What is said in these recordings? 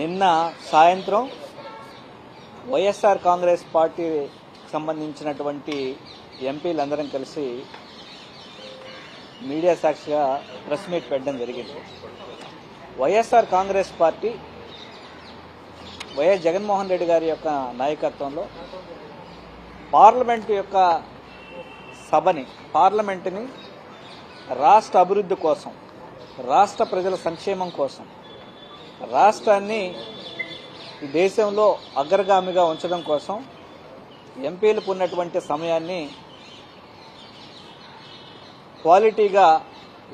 నిన్న సాయంత్రం వైఎస్ఆర్ కాంగ్రెస్ పార్టీకి సంబంధించినటువంటి ఎంపీలందరం కలిసి మీడియా సాక్షిగా ప్రెస్ మీట్ పెట్టడం జరిగింది. వైఎస్ఆర్ కాంగ్రెస్ పార్టీ వైఎస్ జగన్మోహన్ రెడ్డి గారి యొక్క నాయకత్వంలో పార్లమెంటు యొక్క పార్లమెంటుని రాష్ట్ర అభివృద్ధి కోసం, రాష్ట్ర ప్రజల సంక్షేమం కోసం, రాష్ట్రాన్ని ఈ దేశంలో అగ్రగామిగా ఉంచడం కోసం ఎంపీలకు ఉన్నటువంటి సమయాన్ని క్వాలిటీగా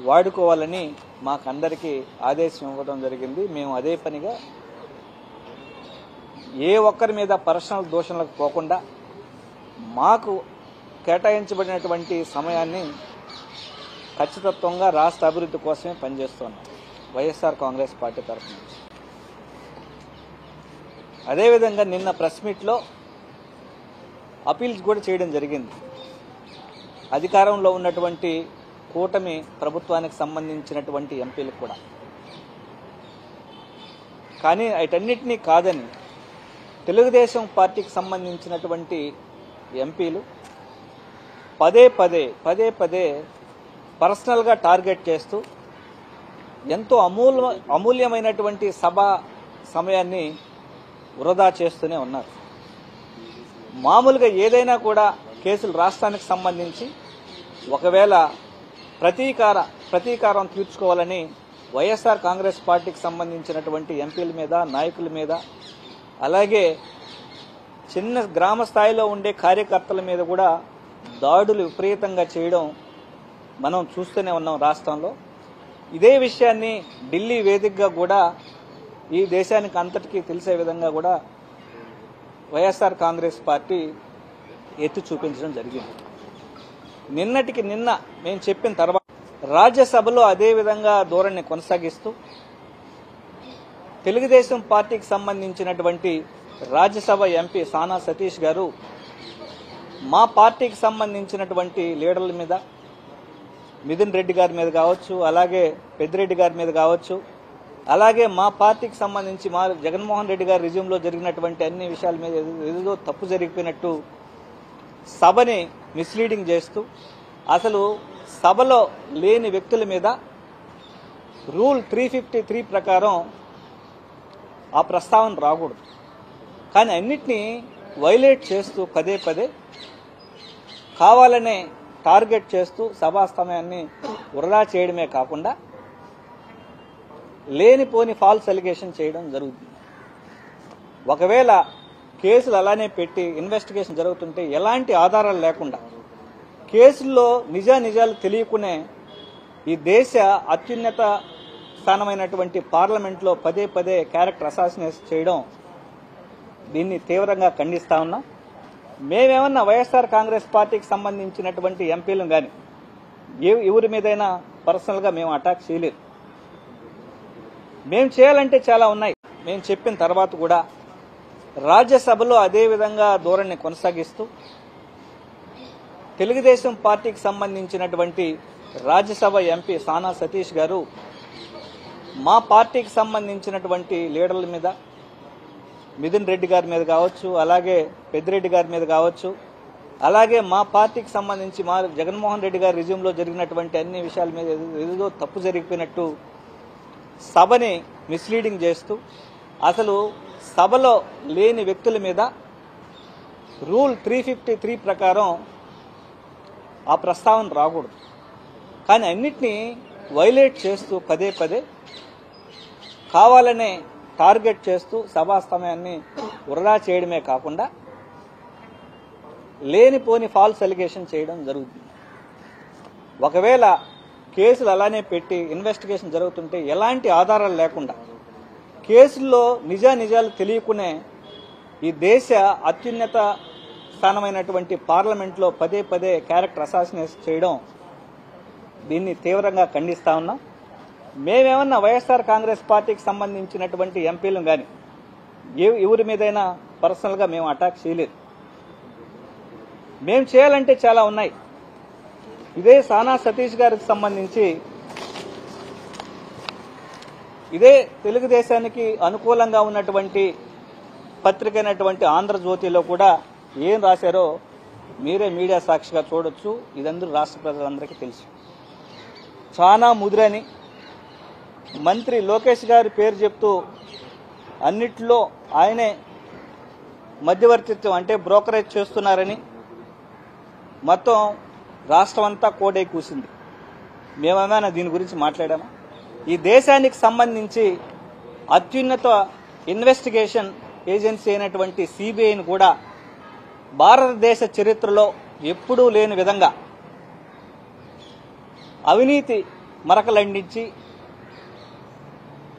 వాడుకోవాలని మాకందరికీ ఆదేశం ఇవ్వడం జరిగింది. మేము అదే పనిగా ఏ ఒక్కరి మీద పర్సనల్ దూషణలకు పోకుండా మాకు కేటాయించబడినటువంటి సమయాన్ని ఖచ్చితత్వంగా రాష్ట్ర అభివృద్ధి కోసమే పనిచేస్తున్నాం వైఎస్ఆర్ కాంగ్రెస్ పార్టీ తరఫు నుంచి. అదేవిధంగా నిన్న ప్రెస్ మీట్లో అపీల్స్ కూడా చేయడం జరిగింది. అధికారంలో ఉన్నటువంటి కూటమి ప్రభుత్వానికి సంబంధించినటువంటి ఎంపీలకు కూడా. కానీ వీటన్నిటినీ కాదని తెలుగుదేశం పార్టీకి సంబంధించినటువంటి ఎంపీలు పదే పదే పర్సనల్గా టార్గెట్ చేస్తూ ఎంతో అమూల్యమైనటువంటి సభ సమయాన్ని వృధా చేస్తూనే ఉన్నారు. మామూలుగా ఏదైనా కూడా కేసులు రాష్ట్రానికి సంబంధించి ఒకవేళ ప్రతీకారం తీర్చుకోవాలని వైఎస్ఆర్ కాంగ్రెస్ పార్టీకి సంబంధించినటువంటి ఎంపీల మీద, నాయకుల మీద, అలాగే చిన్న గ్రామ స్థాయిలో ఉండే కార్యకర్తల మీద కూడా దాడులు విపరీతంగా చేయడం మనం చూస్తూనే ఉన్నాం రాష్ట్రంలో. ఇదే విషయాన్ని ఢిల్లీ వేదికగా కూడా ఈ దేశానికి అంతటికీ తెలిసే విధంగా కూడా వైఎస్ఆర్ కాంగ్రెస్ పార్టీ ఎత్తి చూపించడం జరిగింది. నిన్నటికి నిన్న మేము చెప్పిన తర్వాత రాజ్యసభలో అదే విధంగా ధోరణి కొనసాగిస్తూ తెలుగుదేశం పార్టీకి సంబంధించినటువంటి రాజ్యసభ ఎంపీ సానా సతీష్ గారు మా పార్టీకి సంబంధించినటువంటి లీడర్ల మీద, మిథున్ రెడ్డి గారి మీద కావచ్చు, అలాగే పెద్దిరెడ్డి గారి మీద కావచ్చు, అలాగే మా పార్టీకి సంబంధించి మా జగన్మోహన్ రెడ్డి గారి రిజ్యూమ్లో జరిగినటువంటి అన్ని విషయాల మీద ఏదో తప్పు జరిగిపోయినట్టు సభని మిస్లీడింగ్ చేస్తూ, అసలు సభలో లేని వ్యక్తుల మీద రూల్ 353 ప్రకారం ఆ ప్రస్తావన రాకూడదు. కానీ అన్నిటినీ వైలేట్ చేస్తూ పదే కావాలనే టార్గెట్ చేస్తూ సభా సమయాన్ని వృధా చేయడమే కాకుండా లేనిపోని ఫాల్స్ అలిగేషన్ చేయడం జరుగుతుంది. ఒకవేళ కేసులు అలానే పెట్టి ఇన్వెస్టిగేషన్ జరుగుతుంటే ఎలాంటి ఆధారాలు లేకుండా కేసుల్లో నిజాలు తెలియకునే ఈ దేశ అత్యున్నత స్థానమైనటువంటి పార్లమెంట్లో పదే క్యారెక్టర్ అసాసినేషన్ చేయడం, దీన్ని తీవ్రంగా ఖండిస్తా ఉన్నాం. మేమేమన్నా వైఎస్ఆర్ కాంగ్రెస్ పార్టీకి సంబంధించినటువంటి ఎంపీలను కానీ ఎవరి మీదైనా పర్సనల్గా మేము అటాక్ చేయలేదు. మేము చేయాలంటే చాలా ఉన్నాయి. మేము చెప్పిన తర్వాత కూడా రాజ్యసభలో అదే విధంగా ధోరణి కొనసాగిస్తూ తెలుగుదేశం పార్టీకి సంబంధించినటువంటి రాజ్యసభ ఎంపీ సానా సతీష్ గారు మా పార్టీకి సంబంధించినటువంటి లీడర్ల మీద, మిథున్ రెడ్డి గారి మీద కావచ్చు, అలాగే పెద్దిరెడ్డి గారి మీద కావచ్చు, అలాగే మా పార్టీకి సంబంధించి మా జగన్మోహన్ రెడ్డి గారి రిజ్యూమ్లో జరిగినటువంటి అన్ని విషయాల మీద ఏదో తప్పు జరిగిపోయినట్టు సభని మిస్లీడింగ్ చేస్తూ, అసలు సభలో లేని వ్యక్తుల మీద రూల్ 353 ప్రకారం ఆ ప్రస్తావన రాకూడదు. కానీ అన్నిటినీ వైలేట్ చేస్తూ పదే కావాలనే టార్గెట్ చేస్తూ సభా సమయాన్ని వృధా చేయడమే కాకుండా లేనిపోని ఫాల్స్ అలిగేషన్ చేయడం జరుగుతుంది. ఒకవేళ కేసులు అలానే పెట్టి ఇన్వెస్టిగేషన్ జరుగుతుంటే ఎలాంటి ఆధారాలు లేకుండా కేసుల్లో నిజాలు తెలియకునే ఈ దేశ అత్యున్నత స్థానమైనటువంటి పార్లమెంట్లో పదే క్యారెక్టర్ అసాసినేషన్ చేయడం, దీన్ని తీవ్రంగా ఖండిస్తా ఉన్నాం. మేమేమన్నా వైఎస్ఆర్ కాంగ్రెస్ పార్టీకి సంబంధించినటువంటి ఎంపీలను కానీ ఎవరి మీదైనా పర్సనల్గా మేము అటాక్ చేయలేదు. మేము చేయాలంటే చాలా ఉన్నాయి. ఇదే సానా సతీష్ గారికి సంబంధించి ఇదే తెలుగుదేశానికి అనుకూలంగా ఉన్నటువంటి పత్రిక అయినటువంటి ఆంధ్రజ్యోతిలో కూడా ఏం రాశారో మీరే మీడియా సాక్షిగా చూడొచ్చు. ఇదందరూ రాష్ట్ర ప్రజలందరికీ తెలుసు. చాలా ముదిరని మంత్రి లోకేష్ గారి పేరు చెప్తూ అన్నిట్లో ఆయనే మధ్యవర్తిత్వం అంటే బ్రోకరేజ్ చేస్తున్నారని మొత్తం రాష్ట్రం అంతా కోడై కూసింది. మేమేమైనా దీని గురించి మాట్లాడామా? ఈ దేశానికి సంబంధించి అత్యున్నత ఇన్వెస్టిగేషన్ ఏజెన్సీ అయినటువంటి సిబిఐని కూడా భారతదేశ చరిత్రలో ఎప్పుడూ లేని విధంగా అవినీతి మరకలండించి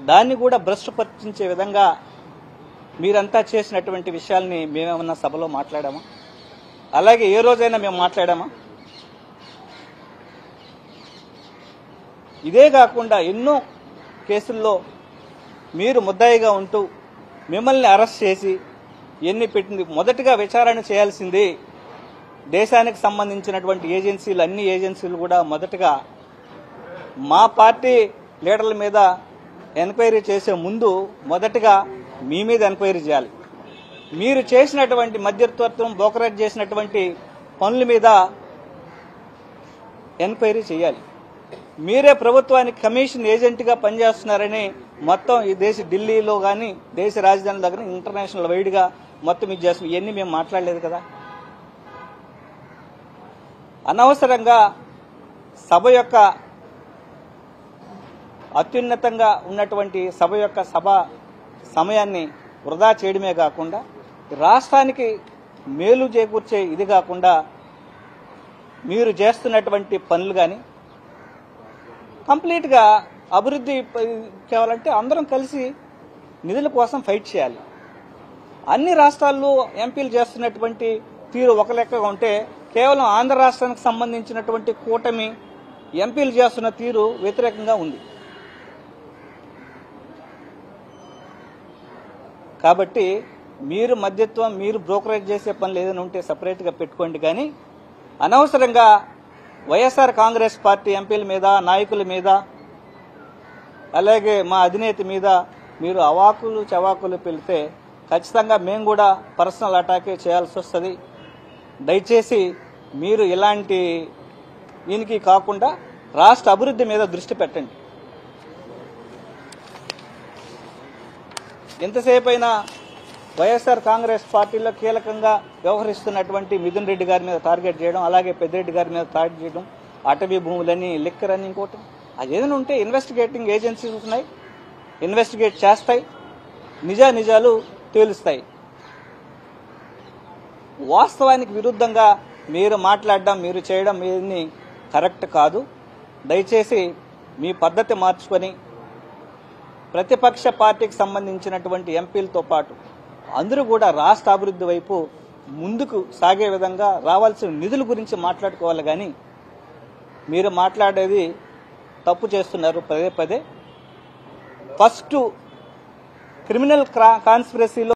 దాన్ని కూడా భ్రష్టు పట్టించే విధంగా మీరంతా చేసినటువంటి విషయాల్ని మేమేమన్నా సభలో మాట్లాడామా? అలాగే ఏ రోజైనా మేము మాట్లాడామా? ఇదే కాకుండా ఎన్నో కేసుల్లో మీరు ముద్దాయిగా ఉంటూ మిమ్మల్ని అరెస్ట్ చేసి ఎన్ని పెట్టింది. మొదటగా విచారణ చేయాల్సింది దేశానికి సంబంధించినటువంటి ఏజెన్సీలు, అన్ని ఏజెన్సీలు కూడా మొదటగా మా పార్టీ లీడర్ల మీద ఎంక్వైరీ చేసే ముందు మొదటగా మీ మీద ఎంక్వైరీ చేయాలి. మీరు చేసినటువంటి మధ్యవర్తిత్వం, బ్రోకరేజ్ చేసినటువంటి పనుల మీద ఎంక్వైరీ చేయాలి. మీరే ప్రభుత్వానికి కమిషన్ ఏజెంట్గా పనిచేస్తున్నారని మొత్తం ఈ ఢిల్లీలో కానీ దేశ రాజధాని దగ్గర ఇంటర్నేషనల్ వైడ్గా మొత్తం ఇది చేస్తున్నాం. ఇవన్నీ మేము మాట్లాడలేదు కదా. అనవసరంగా సభ యొక్క అత్యున్నతంగా ఉన్నటువంటి సభ యొక్క సమయాన్ని వృధా చేయడమే కాకుండా రాష్ట్రానికి మేలు చేకూర్చే ఇది కాకుండా మీరు చేస్తున్నటువంటి పనులు కానీ కంప్లీట్గా అభివృద్ధి కావాలంటే అందరం కలిసి నిధుల కోసం ఫైట్ చేయాలి. అన్ని రాష్ట్రాల్లో ఎంపీలు చేస్తున్నటువంటి తీరు ఒక లెక్కగా ఉంటే కేవలం ఆంధ్ర రాష్ట్రానికి సంబంధించినటువంటి కూటమి ఎంపీలు చేస్తున్న తీరు వ్యతిరేకంగా ఉంది. కాబట్టి మీరు మధ్యత్వం, మీరు బ్రోకరేజ్ చేసే పనులు ఏదైనా ఉంటే సపరేట్గా పెట్టుకోండి. కానీ అనవసరంగా వైఎస్ఆర్ కాంగ్రెస్ పార్టీ ఎంపీల మీద, నాయకుల మీద, అలాగే మా అధినేత మీద మీరు అవాకులు చవాకులు పెడితే ఖచ్చితంగా మేము కూడా పర్సనల్ అటాకే చేయాల్సి వస్తుంది. దయచేసి మీరు ఇలాంటి దీనికి కాకుండా రాష్ట్ర అభివృద్ధి మీద దృష్టి పెట్టండి. ఎంతసేపైనా వైఎస్ఆర్ కాంగ్రెస్ పార్టీలో కీలకంగా వ్యవహరిస్తున్నటువంటి మిథున్ రెడ్డి గారి మీద టార్గెట్ చేయడం, అలాగే పెద్దిరెడ్డి గారి మీద టార్గెట్ చేయడం, అటవీ భూములని, లిక్కర్ అని, ఇంకోటి అది ఏదైనా ఉంటే ఇన్వెస్టిగేటింగ్ ఏజెన్సీస్ ఉన్నాయి, ఇన్వెస్టిగేట్ చేస్తాయి, నిజాలు తేలుస్తాయి. వాస్తవానికి విరుద్ధంగా మీరు మాట్లాడడం, మీరు చేయడం ఏది కరెక్ట్ కాదు. దయచేసి మీ పద్ధతి మార్చుకొని ప్రతిపక్ష పార్టీకి సంబంధించినటువంటి ఎంపీలతో పాటు అందరూ కూడా రాష్ట్ర అభివృద్ధి వైపు ముందుకు సాగే విధంగా రావాల్సిన నిధుల గురించి మాట్లాడుకోవాలి. కానీ మీరు మాట్లాడేది తప్పు చేస్తున్నారు పదే పదే. First criminal కాన్స్పిరసీలో